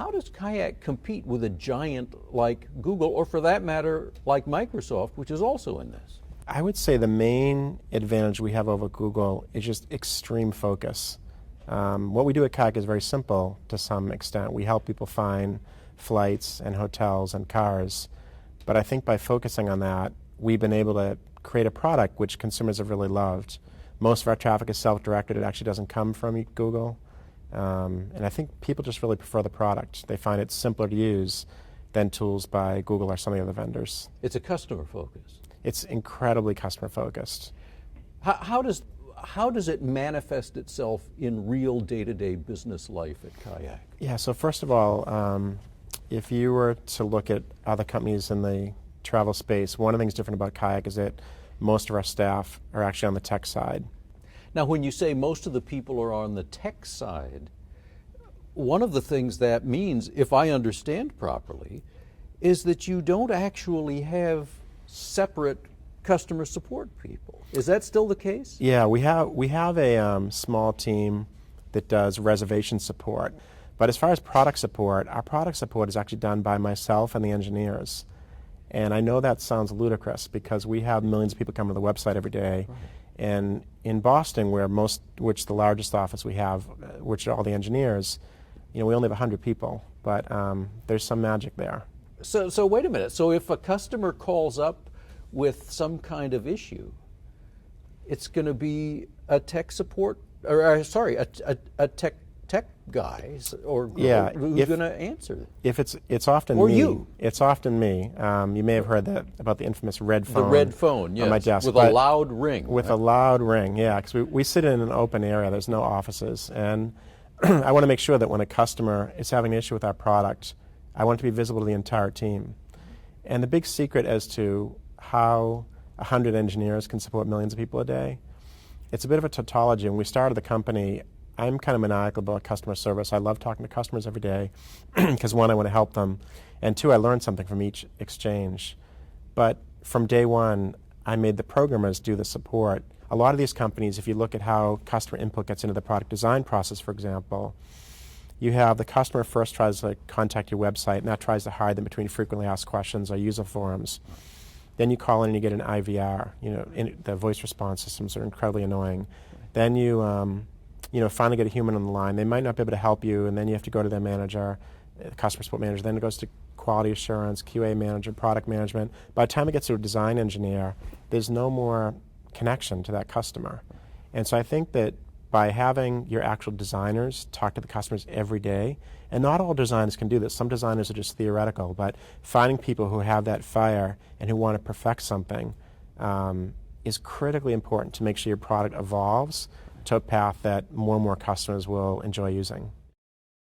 How does Kayak compete with a giant like Google, or for that matter, like Microsoft, which is also in this? I would say the main advantage we have over Google is just extreme focus. What we do at Kayak is very simple to some extent. We help people find flights and hotels and cars. But I think by focusing on that, we've been able to create a product which consumers have really loved. Most of our traffic is self-directed. It actually doesn't come from Google. And I think people just really prefer the product. They find it simpler to use than tools by Google or some of the other vendors. It's a customer focus. It's incredibly customer focused. How does it manifest itself in real day-to-day business life at Kayak? Yeah, so first of all, if you were to look at other companies in the travel space, one of the things different about Kayak is that most of our staff are actually on the tech side. Now, when you say most of the people are on the tech side, one of the things that means, if I understand properly, is that you don't actually have separate customer support people. Is that still the case? Yeah, we have a small team that does reservation support. But as far as product support, our product support is actually done by myself and the engineers. And I know that sounds ludicrous because we have millions of people coming to the website every day. Right. And in Boston, which the largest office we have, which are all the engineers, we only have 100 people, but there's some magic there. So wait a minute. So if a customer calls up with some kind of issue, it's going to be a tech support, or sorry, a tech guy, or yeah, who's going to answer? If it's often or me. You. It's often me. You may have heard that about the infamous red phone. The red phone, yes, on my desk, with a loud ring. With a loud ring, yeah, because we sit in an open area. There's no offices, and I want to make sure that when a customer is having an issue with our product, I want it to be visible to the entire team. And the big secret as to how 100 engineers can support millions of people a day, it's a bit of a tautology. When we started the company, I'm kind of maniacal about customer service. I love talking to customers every day because, one, I want to help them, and two, I learned something from each exchange. But from day one, I made the programmers do the support. A lot of these companies, if you look at how customer input gets into the product design process, for example, you have the customer first tries to contact your website, and that tries to hide them between frequently asked questions or user forums. Then you call in and you get an IVR. The voice response systems are incredibly annoying. Then you finally get a human on the line. They might not be able to help you, and then you have to go to their manager, the customer support manager. Then it goes to quality assurance, QA manager, product management. By the time it gets to a design engineer, there's no more connection to that customer. And so I think that by having your actual designers talk to the customers every day, and not all designers can do this. Some designers are just theoretical, but finding people who have that fire and who want to perfect something is critically important to make sure your product evolves to a path that more and more customers will enjoy using.